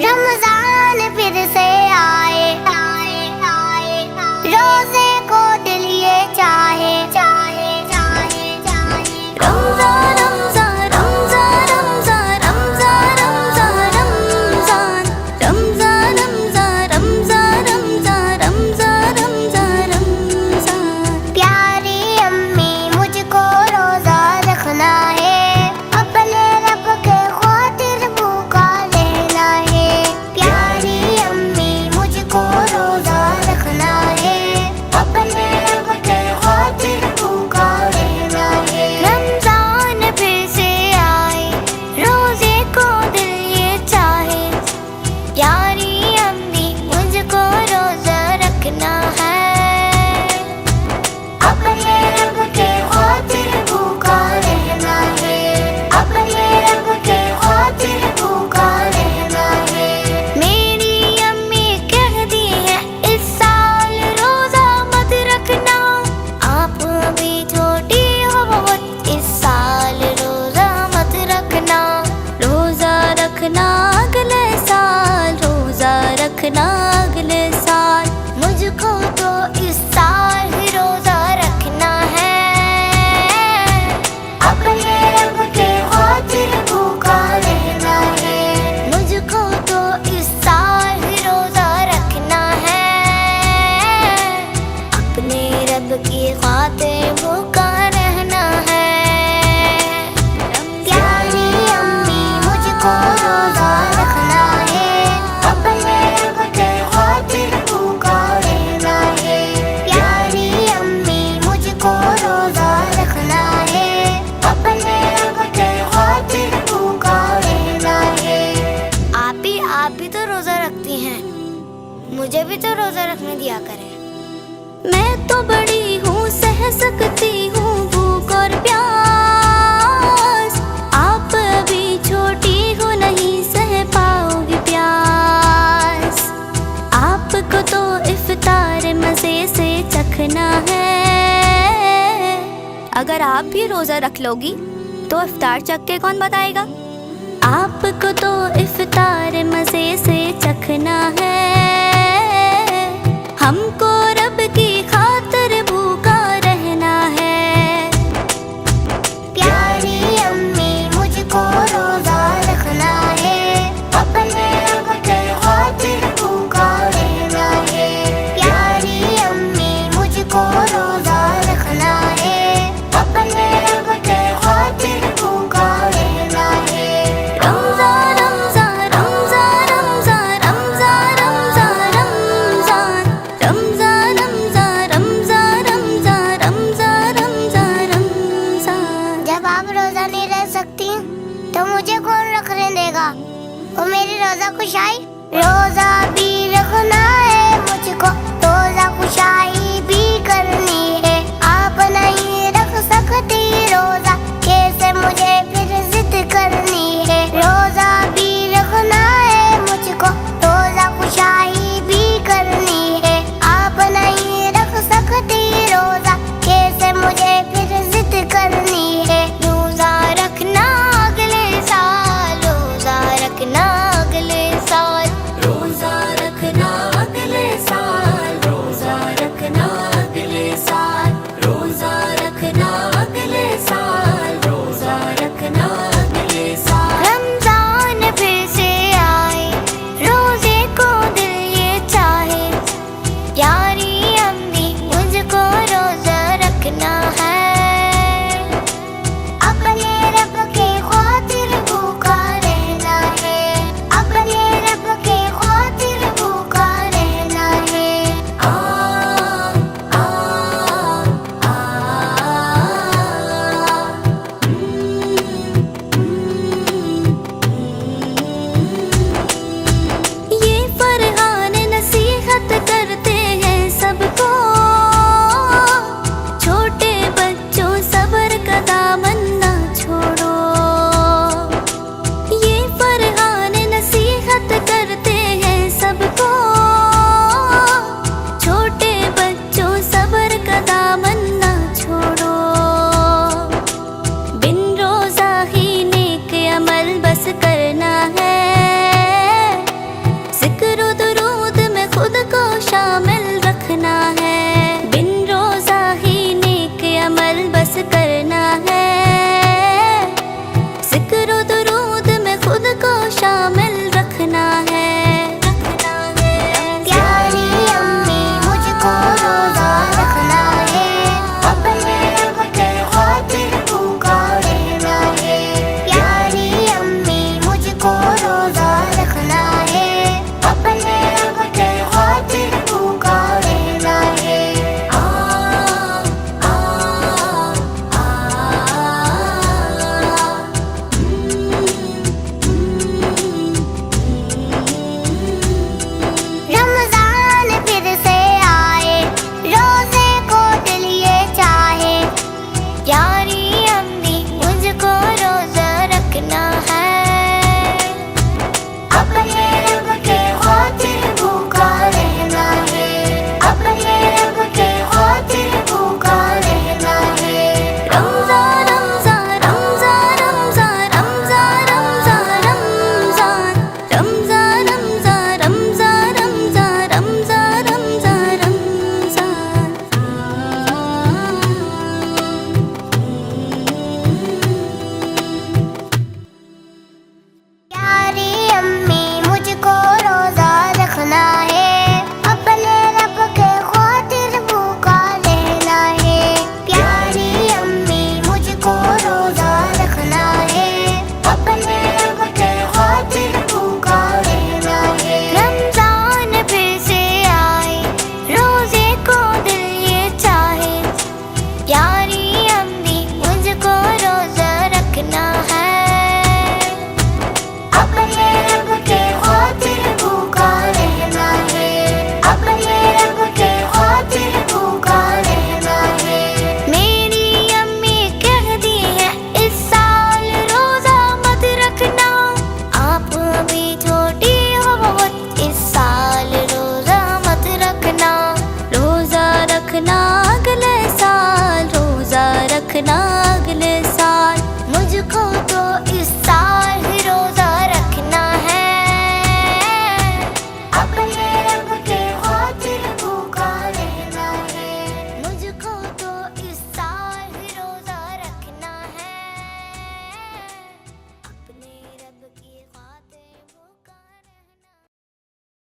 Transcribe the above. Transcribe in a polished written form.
रमजान फिर से आए, रोजे को दिल ये चाहे, चाहे, चाहे, चाहे। रमजान रमजान रमजान रमजान रमजान रमजान रमजान रमजान रमजान रमजान रमजान रमजान रमजान। प्यारी अम्मी मुझको रोजा रखना है, अपने रब के खातिर भूखा रहना है। प्यारी अम्मी मुझको रोजा रखना है, अपने रब के खातिर भूखा रहना है। रमजान फिर से आए, रोजे को दिल ये चाहे, प्यारी अम्मी मुझको रोजा रखना है, अपने रब के खातिर भूखा रहना है, अपने रब के खातिर भूखा रहना है। मेरी अम्मी कहती है इस साल रोजा मत रखना, आप अभी छोटी हो बहुत, इस साल रोजा मत रखना। रोजा रखना अगले साल, रोजा रखना अगले साल, मुझको तो इस साल ही रोजा रखना है, अपने रब के खातिर भूखा रहना है। मुझको तो इस साल ही रोजा रखना है, अपने रब की खातिर भूखा रहना है। प्यारी अम्मी मुझको रोजा रखना है, अपने रब के खातिर भूखा रहना है। प्यारी अम्मी मुझको रोजा रखना है, अपने रब के खातिर भूखा रहना है। आप भी तो रोजा रखती हैं, मुझे भी तो रोजा रखने दिया करें। मैं तो बड़ी हूँ, सह सकती हूँ भूख और प्यास, आप अभी छोटी हो नहीं सह पाओगी प्यास। आपको तो इफ्तार मजे से चखना है, अगर आप भी रोजा रख लोगी तो इफ्तार चख के कौन बताएगा। आपको तो इफ्तार मजे से चखना है, हमको रब की खातिर भूखा रहना है। प्यारी अम्मी मुझको रोजा रखना है, अपने रब के खातिर भूखा रहना है। प्यारी अम्मी मुझको रोजा रखना है, अपने रब के खातिर भूखा रहना है। रमजान रमजान रमजान रमजान रमजान रमजान रमजान रमजान रमजान रमजान रमजान रमजान रमजान। जब आप रोजा नहीं रह सकती तो मुझे कौन रखने देगा, वो मेरी रोजा खुशाई। रोजा भी रखना है मुझको, रोजा खुशाई